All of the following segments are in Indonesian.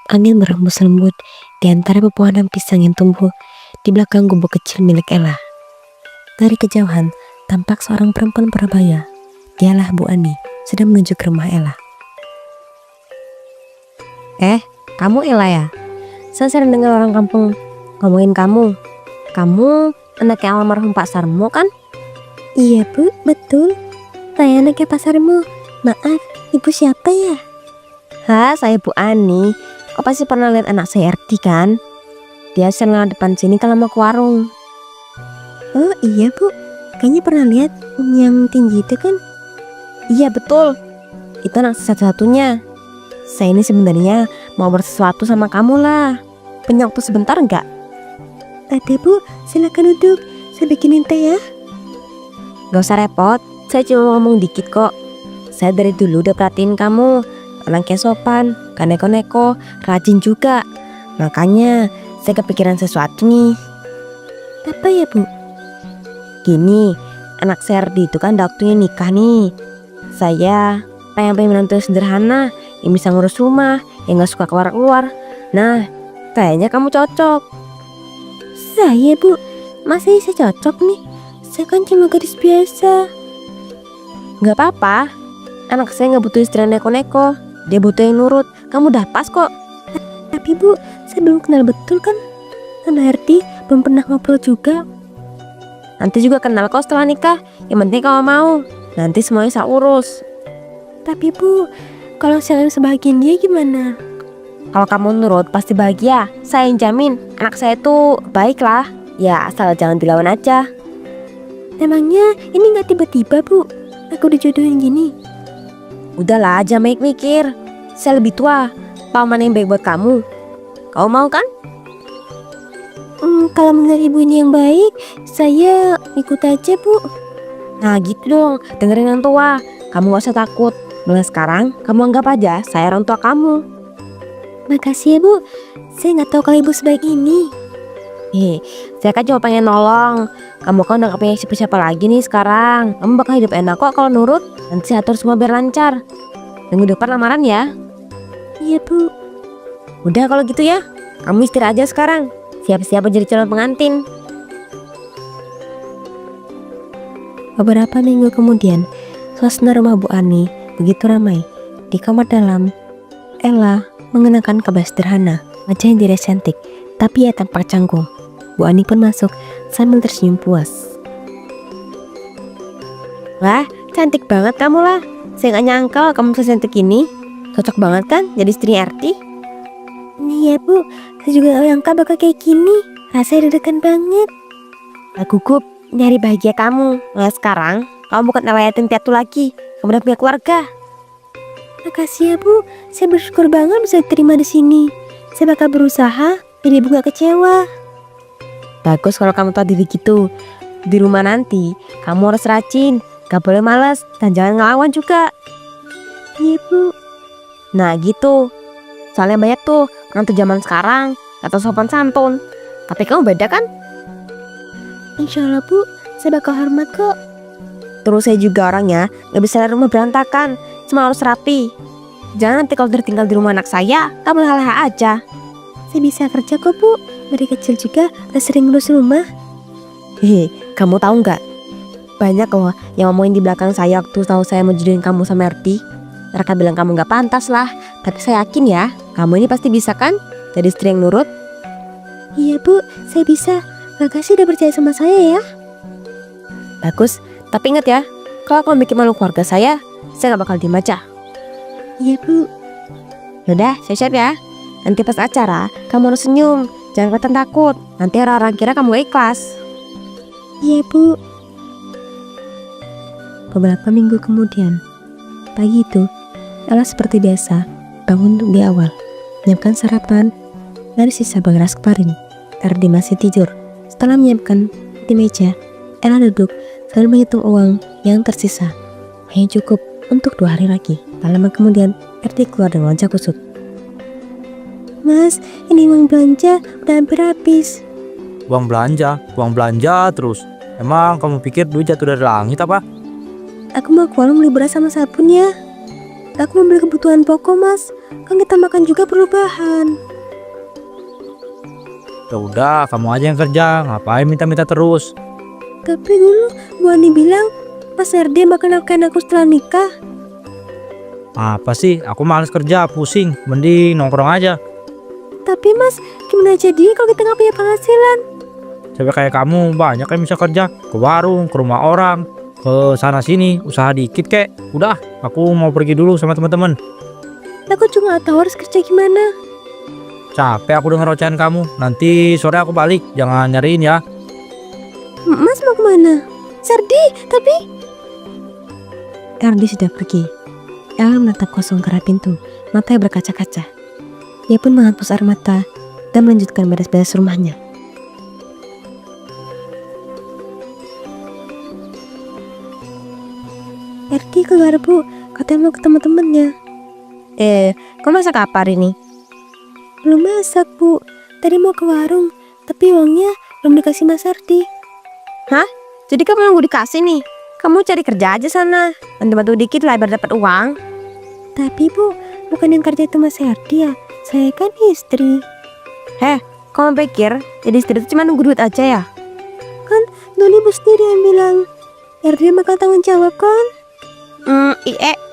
Angin berembus lembut di antara pepohonan pisang yang tumbuh di belakang gubuk kecil milik Ella. Dari kejauhan, tampak seorang perempuan berabaya. Dialah Bu Ani, sedang menuju ke rumah Ella. Kamu Ella ya? Saya sering dengar orang kampung ngomongin kamu. Kamu anaknya almarhum Pak Sarmo kan? Iya Bu, betul. Saya anaknya Pak Sarmo. Maaf, ibu siapa ya? Saya Bu Ani. Kau pasti pernah lihat anak saya Erdi kan? Dia sering lewat depan sini kalau mau ke warung. Oh iya Bu, kayaknya pernah lihat yang tinggi itu kan? Iya betul, itu anak satu-satunya. Saya ini sebenarnya mau bersesuatu sama kamu lah. Punya waktu sebentar nggak? Ada Bu, silakan duduk. Saya bikinin teh ya. Gak usah repot, saya cuma ngomong dikit kok. Saya dari dulu udah perhatiin kamu. Anaknya sopan, gak neko-neko, rajin juga. Makanya saya kepikiran sesuatu nih. Apa ya Bu? Gini, anak saya Erdi itu kan udah waktunya nikah nih. Saya pengen menantu yang sederhana, yang bisa ngurus rumah, yang gak suka keluar-keluar. Nah, kayaknya kamu cocok. Saya Bu, masa saya cocok nih? Saya kan cuma gadis biasa. Gak apa-apa, anak saya gak butuh istri neko-neko. Dia butuh yang nurut, kamu udah pas kok. Tapi Bu, saya belum kenal betul kan sama Herdi, belum pernah ngobrol juga. Nanti juga kenal kok setelah nikah. Yang penting kamu mau, nanti semuanya saya urus. Tapi Bu, kalau saya sebagian dia gimana? Kalau kamu nurut pasti bahagia. Saya yang jamin, anak saya itu baik lah. Ya asal jangan dilawan aja. Emangnya ini gak tiba-tiba Bu? Aku dijodohin gini. Udahlah, jangan banyak mikir. Saya lebih tua, paman yang baik buat kamu. Kamu mau kan? Kalau menurut ibu ini yang baik, saya ikut aja Bu. Nah gitu dong, dengerin yang tua. Kamu gak usah takut. Mulai sekarang, kamu anggap aja saya orang tua kamu. Makasih ya Bu, saya gak tahu kalau ibu sebaik ini. Saya kan cuma pengen nolong. Kamu kan udah gak punya siapa-siapa lagi nih sekarang. Kamu bakal hidup enak kok kalau nurut. Nanti saya atur semua biar lancar. Minggu depan lamaran ya. Iya Bu. Udah kalau gitu ya, kamu istirahat aja sekarang. Siap-siap jadi calon pengantin. Beberapa minggu kemudian, suasana rumah Bu Ani begitu ramai. Di kamar dalam, Ella mengenakan kabar sederhana, wajahnya tidak cantik, tapi ia tampak canggung. Bu Ani pun masuk sambil tersenyum puas. Wah, cantik banget kamu lah. Saya gak nyangka kamu bisa cantik ini. Cocok banget kan jadi istri Erti? Iya Bu, saya juga gak nyangka bakal kayak gini. Rasanya deg-degan banget. Aku gugup nyari bahagia kamu. Mulai sekarang, kamu bukan nelayatin piatu lagi. Kamu udah punya keluarga. Makasih ya Bu, saya bersyukur banget bisa diterima di sini. Saya bakal berusaha biar ibu gak kecewa. Bagus kalau kamu tahu diri gitu. Di rumah nanti, kamu harus rajin, gak boleh malas, dan jangan ngelawan juga. Iya Bu. Nah gitu. Soalnya banyak tuh menantu zaman sekarang gak tahu sopan santun. Tapi kamu beda kan? Insya Allah Bu, saya bakal hormat kok. Terus saya juga orangnya gak bisa lihat rumah berantakan, cuma harus rapi. Jangan nanti kalau udah tinggal di rumah anak saya, kamu leha-leha aja. Saya bisa kerja kok Bu. Dari kecil juga udah sering ngurus rumah. Kamu tahu nggak? Banyak loh yang ngomongin di belakang saya waktu tahu saya mau jodohin kamu sama Erdi. Mereka bilang kamu nggak pantas lah. Tapi saya yakin ya, kamu ini pasti bisa kan? Jadi istri yang nurut. Iya Bu, saya bisa. Makasih udah percaya sama saya ya. Bagus, tapi ingat ya, kalau kamu bikin malu keluarga saya nggak bakal diem aja. Iya Bu. Yaudah, siap-siap ya. Nanti pas acara, kamu harus senyum. Jangan kelihatan takut. Nanti orang-orang kira kamu gak ikhlas. Iya Bu. Beberapa minggu kemudian, pagi itu, Ella seperti biasa bangun di awal, menyiapkan sarapan dari sisa beras kemarin. Erdi masih tidur. Setelah menyiapkan di meja, Ella duduk sambil menghitung uang yang tersisa. Hanya cukup untuk 2 hari lagi. Tak lama kemudian, Erdi keluar dengan wajah kusut. Mas, ini uang belanja udah hampir habis. Uang belanja terus. Emang kamu pikir duit jatuh dari langit apa? Aku mau ke warung beli beras sama sabun ya. Aku membeli kebutuhan pokok mas, kan kita makan juga perlu bahan. Ya udah, kamu aja yang kerja, ngapain minta-minta terus? Tapi dulu Bu Ani bilang Mas RD bakal nafkahin aku setelah nikah. Apa sih, aku males kerja, pusing, mending nongkrong aja. Tapi mas, gimana jadi kalau kita nggak punya penghasilan? Cewek kayak kamu banyak yang bisa kerja, ke warung, ke rumah orang, ke sana sini, usaha dikit kek. Udah, aku mau pergi dulu sama teman-teman. Aku juga nggak tahu harus kerja gimana. Capek aku denger ocehan kamu. Nanti sore aku balik, jangan nyariin ya. Mas mau kemana? Sardi, tapi Erdi sudah pergi. Ella menatap kosong ke arah pintu, matanya berkaca-kaca. Ia pun menghapus air mata dan melanjutkan beres-beres rumahnya. Erdi keluar bu, katanya mau ketemu temennya. Kau masak apa hari ini? Belum masak bu, tadi mau ke warung, tapi uangnya belum dikasih Mas Erdi. Jadi kamu nunggu dikasih nih? Kamu cari kerja aja sana, bantu-bantu dikit lah biar dapat uang. Tapi bu, bukan yang kerja itu Mas Erdi ya, saya kan istri. Kamu pikir jadi istri itu cuma nunggu duit aja ya? Kan dulu ibu sendiri yang bilang Erdi bakal tanggung jawab kan.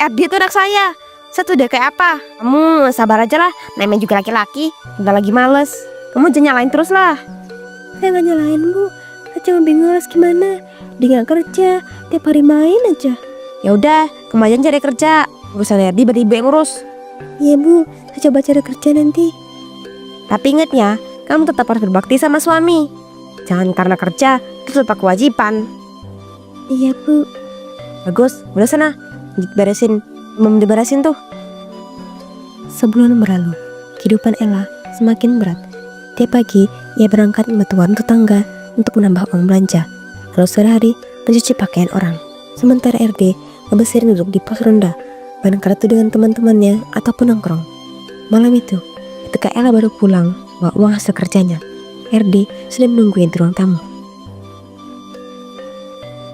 Erdi itu anak saya tuh udah kayak apa? Kamu sabar aja lah, namanya juga laki-laki, udah lagi males. Kamu jangan nyalain terus lah. Saya nggak nyalain bu, saya cuma bingung harus gimana. Dia nggak kerja, tiap hari main aja. Ya udah, kemarin cari kerja. Urusan Erdi berarti ibu yang ngurus. Iya bu, saya coba cari kerja nanti. Tapi ingat ya, kamu tetap harus berbakti sama suami. Jangan karena kerja terus lupa kewajiban. Iya bu. Bagus, udah sana beresin, belum diberesin tuh. Sebulan berlalu, kehidupan Ella semakin berat. Tiap pagi, ia berangkat membantu warung tetangga untuk menambah uang belanja. Lalu sore hari, mencuci pakaian orang. Sementara RD ngebesirin duduk di pos rendah, bareng kartu dengan teman-temannya ataupun nongkrong. Malam itu, ketika Ella baru pulang bawa uang hasil kerjanya, RD sudah menungguin di ruang tamu.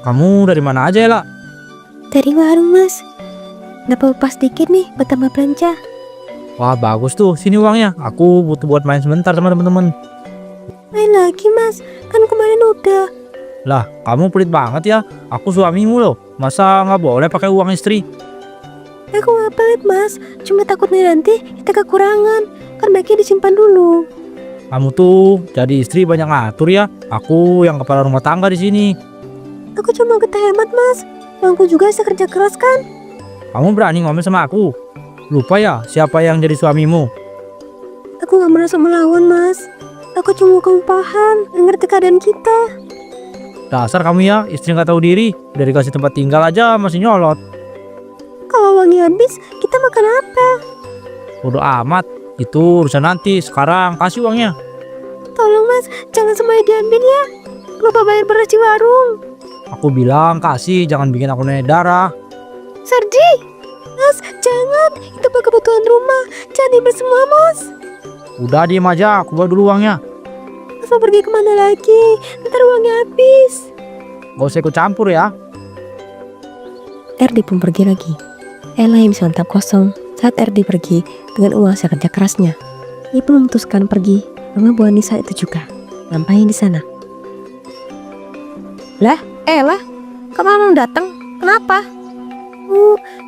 Kamu dari mana aja ya, lah? Dari warung mas, dapat pas dikit nih buat tambah belanja. Wah bagus tuh, sini uangnya. Aku butuh buat main sebentar sama teman-teman. Main lagi mas, kan kemarin udah. Lah, kamu pelit banget ya. Aku suamimu loh. Masa nggak boleh pakai uang istri? Aku nggak pelit mas, cuma takutnya nanti kita kekurangan. Kan baiknya disimpan dulu. Kamu tuh jadi istri banyak ngatur ya. Aku yang kepala rumah tangga di sini. Aku cuma kita hemat mas, uangku juga bisa kerja keras kan. Kamu berani ngomel sama aku? Lupa ya siapa yang jadi suamimu? Aku nggak merasa melawan mas. Aku cuma mau kamu paham, ngerti keadaan kita. Dasar kamu ya, istri nggak tahu diri. Udah dikasih tempat tinggal aja masih nyolot. Kalau uangnya habis, kita makan apa? Bodoh amat. Itu urusan nanti. Sekarang kasih uangnya. Tolong mas, jangan semuanya diambil ya. Lupa bayar beras di warung. Aku bilang kasih, jangan bikin aku naik darah. Sardi, mas jangan. Itu buat kebutuhan rumah. Jangan diambil semua mas. Udah diem aja, aku bawa dulu uangnya. Mas mau pergi kemana lagi? Ntar uangnya habis. Gak usah ikut campur ya. RD pun pergi lagi. Ella yang bisa mantap kosong saat RD pergi dengan uang hasil kerja kerasnya. Ia pun memutuskan pergi sama Bu Anissa itu juga. Ngapain di sana? Lah, kamu belum datang? Kenapa?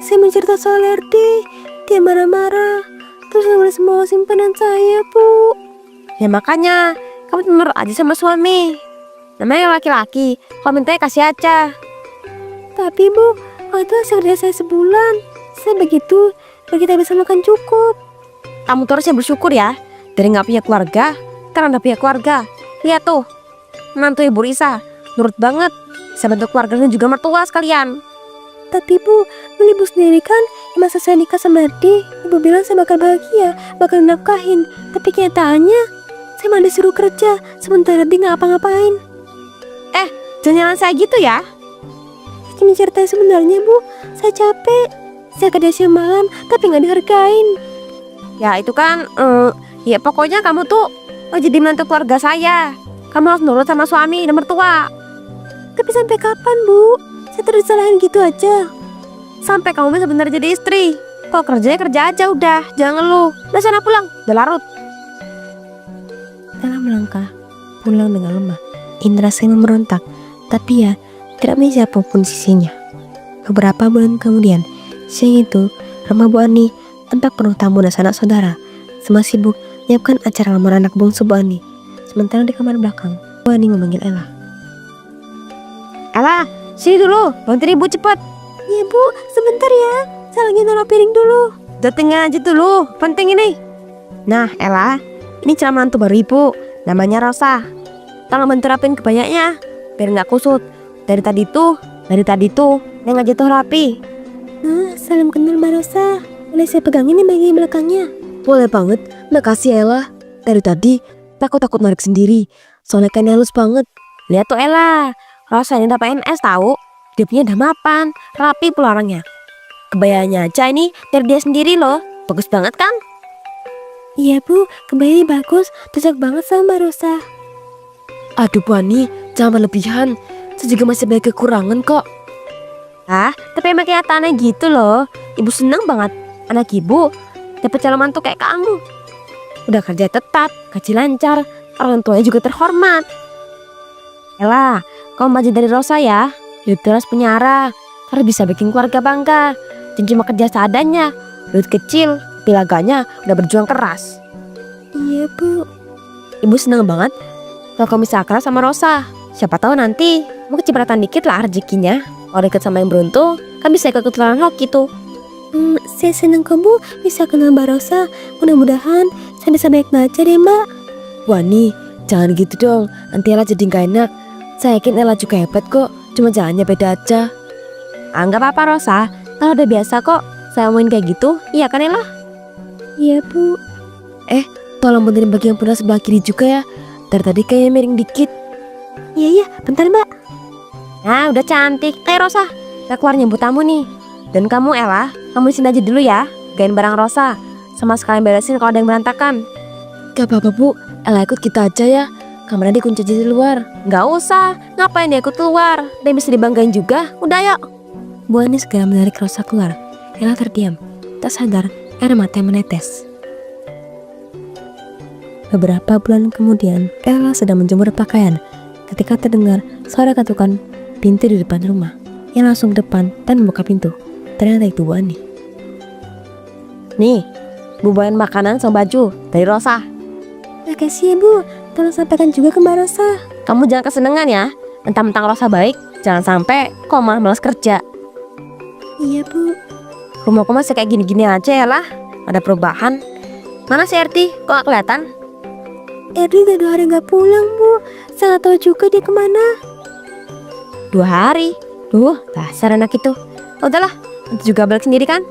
Saya mencerita soal RD. Dia marah-marah. Terus ngambil semua simpanan saya, Bu. Ya makanya, kamu menurut aja sama suami. Namanya laki-laki, kalau mintanya kasih aja. Tapi Bu, kalau itu hasil kerja saya sebulan. Saya begitu, biar kita bisa makan cukup. Kamu tuh harusnya bersyukur ya. Dari nggak punya keluarga, sekarang udah punya keluarga. Lihat tuh, menantu Ibu Risa, nurut banget. Bisa bantu keluarganya juga mertua sekalian. Tapi Bu, dulu Ibu sendiri kan masa saya nikah sama RD, Ibu bilang saya bakal bahagia, bakal nafkahin. Tapi kenyataannya, saya malah disuruh kerja, sementara RD nggak apa-ngapain. Jangan saya gitu ya. Saya cuma cerita sebenarnya Bu, saya capek. Saya kerja siang malam, tapi nggak dihargain. Ya itu kan, ya pokoknya kamu tuh jadi menantu keluarga saya. Kamu harus nurut sama suami dan mertua. Tapi sampai kapan Bu? Saya terus disalahin gitu aja. Sampai kamu bisa benar jadi istri. kok kerja aja udah, jangan ngeluh. Udah sana pulang, udah larut. Ella melangkah pulang dengan lemah. Indra sering memberontak, tapi ya tidak bisa apapun sisinya. Beberapa bulan kemudian, siang itu rumah Bu Ani tempat penuh tamu dan sanak saudara. Semua sibuk menyiapkan acara lamaran anak bungsu Bu Ani. Sementara di kamar belakang, Bu Ani memanggil Ella. Ella, sini dulu, bantuin ibu cepet. Iya Bu, sebentar ya, saya lagi naruh piring dulu. Datengin aja dulu, penting ini. Nah Ella, ini calon menantu baru ibu, namanya Rosa. Tolong bantu rapin kebayanya, biar nggak kusut. Dari tadi tuh, yang aja tuh rapi. Nah, salam kenal Mbak Rosa. Boleh saya pegang ini bagian belakangnya? Boleh banget, makasih Ella. Dari tadi, takut narik sendiri, soalnya kan halus banget. Lihat tuh Ella, Rosa ini dapat PNS tahu. Dia punya udah mapan, rapi pula orangnya. Kebayanya aja ini dari dia sendiri loh, bagus banget kan? Iya Bu, kebayanya bagus, cocok banget sama Mbak Rosa. Aduh Bu Ani, jangan berlebihan. Saya juga masih banyak kekurangan kok. Ah, tapi emang kenyataannya gitu loh. Ibu senang banget anak ibu dapat calon mantu kayak kamu. Udah kerja tetap, gaji lancar, orang tuanya juga terhormat. Ella, kamu maju dari Rosa ya. Hidup terus penyara, harus bisa bikin keluarga bangga. Jangan cuma kerja seadanya, duit kecil, pilaganya udah berjuang keras. Iya Bu. Ibu senang banget kalau kamu bisa akrab sama Rosa. Siapa tahu nanti mau kecipratan dikit lah rezekinya. Kalau deket sama yang beruntung, kan bisa ikut ketularan hoki tuh. Saya senang kok Bu bisa kenal Mbak Rosa. Mudah-mudahan saya bisa baik belajar ya Mbak. Wani, jangan gitu dong, nanti Ella jadi gak enak. Saya yakin Ella juga hebat kok, cuma jalannya beda aja. Anggap apa Rosa, kalau udah biasa kok saya omongin kayak gitu, iya kan Ella? Iya Bu. Tolong benerin bagian pundak sebelah kiri juga ya. Dari tadi kayaknya miring dikit. Iya, bentar Mbak. Nah udah cantik, ayo Rosa, kita keluar nyambut tamu nih. Dan kamu Ella, kamu di sini aja dulu ya, gain barang Rosa, sama sekalian beresin kalau ada yang berantakan. Gak apa-apa Bu, Ella ikut kita aja ya. Kamarnya dikunci di luar. Gak usah, ngapain dia ikut keluar? Dan bisa dibanggain juga, udah yuk. Bu Ani segera menarik Rosa keluar. Ella terdiam, tak sadar air mata yang menetes. Beberapa bulan kemudian, Ella sedang menjemur pakaian ketika terdengar suara ketukan pintu di depan rumah. Ia langsung ke depan dan membuka pintu. Ternyata itu Bu Ani. Nih, Bu bawain makanan sama baju dari Rosa. Makasih ya Bu, tolong sampaikan juga ke Mbak Rosa. Kamu jangan kesenengan ya, mentang-mentang Rosa baik, jangan sampai kok malah malas kerja. Iya Bu. Rumahku masih kayak gini-gini aja ya lah, ada perubahan. Mana si Erti, kok gak kelihatan? Erdi udah 2 hari gak pulang Bu. Saya gak tahu juga dia kemana. 2 hari? Dasar anak itu. Udahlah, nanti juga balik sendiri kan.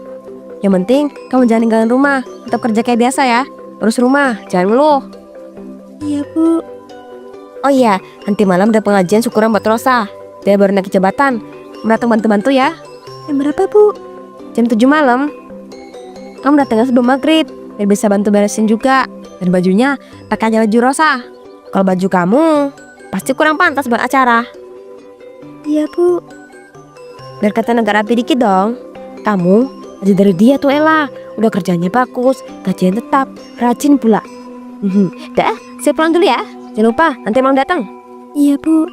Yang penting kamu jangan ninggalin rumah, tetap kerja kayak biasa ya. Urus rumah, jangan ngeluh. Iya Bu. Oh iya, nanti malam ada pengajian syukuran buat Rosa. Dia baru naik jabatan, mau datang bantu-bantu ya. Jam berapa Bu? Jam 7 malam. Kamu datangnya sebelum maghrib, biar bisa bantu beresin juga. Dan bajunya pakai aja baju Rosa. Kalau baju kamu pasti kurang pantas buat acara. Iya Bu. Biar kata agak rapi dikit dong. Kamu aja dari dia tuh Ella. Udah kerjanya bagus, gajian tetap, rajin pula. Dah, saya pulang dulu ya. Jangan lupa nanti malam datang. Iya Bu.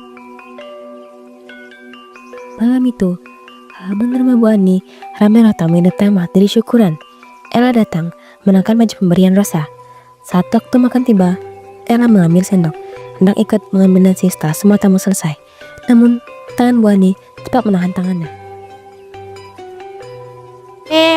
Malam itu, halaman rumah Bu Ani ramai tamu yang datang menghadiri syukuran. Ella datang menangkan baju pemberian Rosa. Saat waktu makan tiba, Ella mengambil sendok, hendak ikut mengambil nasi setelah semua tamu selesai. Namun, tangan Bu Ani cepat menahan tangannya.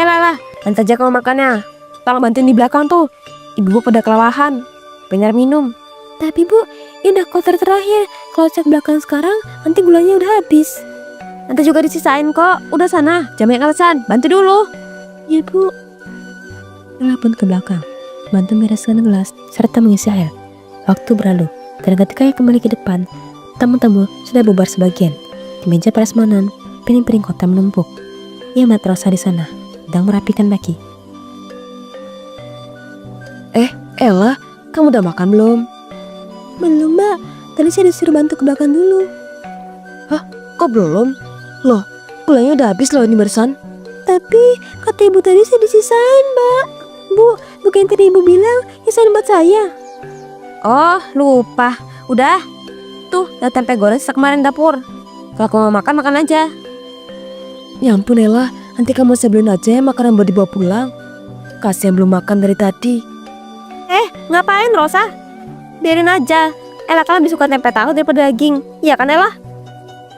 Lah, nanti aja kamu makannya. Tolong bantuin di belakang tuh. Ibu pada kelelahan, banyak minum. Tapi Bu, ini udah kotor terakhir. Kalau cek belakang sekarang, nanti gulanya udah habis. Nanti juga disisain kok. Udah sana, jangan banyak alasan. Bantu dulu. Iya Bu. Ella pun ke belakang, bantu bereskan gelas serta mengisi air. Waktu berlalu, dan ketika ia kembali ke depan, tamu-tamu sudah bubar sebagian. Di meja prasmanan, piring-piring kotak menumpuk. Ia melihat Rosa di sana, sedang merapikan baki. Ella, kamu udah makan belum? Belum Mbak, tadi saya disuruh bantu ke belakang dulu. Kok belum? Loh, gulanya udah habis loh ini barusan. Tapi kata Kata ibu tadi saya disisain, Mbak. Bu, bukan tadi ibu bilang sisain buat saya. Oh, lupa. Udah. Tuh, ada tempe goreng sisa kemarin dapur. Kalau kamu mau makan, makan aja. Ya ampun Ella, nanti kamu sebelum aja ya makanan buat dibawa pulang. Kasihan belum makan dari tadi. Ngapain, Rosa? Biarin aja. Ella kan lebih suka tempe tahu daripada daging. Iya kan, Ella?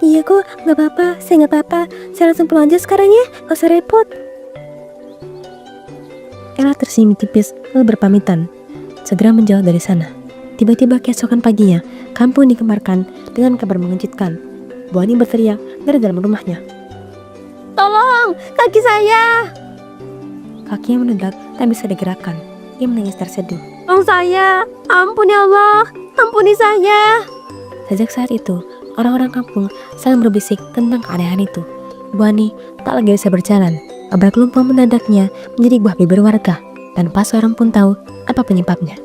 Iya kok, gak apa-apa, saya gak apa-apa. Saya langsung pulang aja sekarang ya, gak usah repot. Ella tersenyum tipis lalu berpamitan, segera menjauh dari sana. Tiba-tiba keesokan paginya, kampung dikemarkan dengan kabar mengejutkan. Bu Ani berteriak dari dalam rumahnya. Tolong, kaki saya. Kakinya meledak tak bisa digerakkan. Ia menangis terseduh. Tolong saya. Ampun ya Allah. Ampuni saya. Sejak saat itu, orang-orang kampung saling berbisik tentang keanehan itu. Bu Ani tak lagi bisa berjalan. Abrak lumpur mendadaknya menjadi buah bibir warga, tanpa seorang pun tahu apa penyebabnya.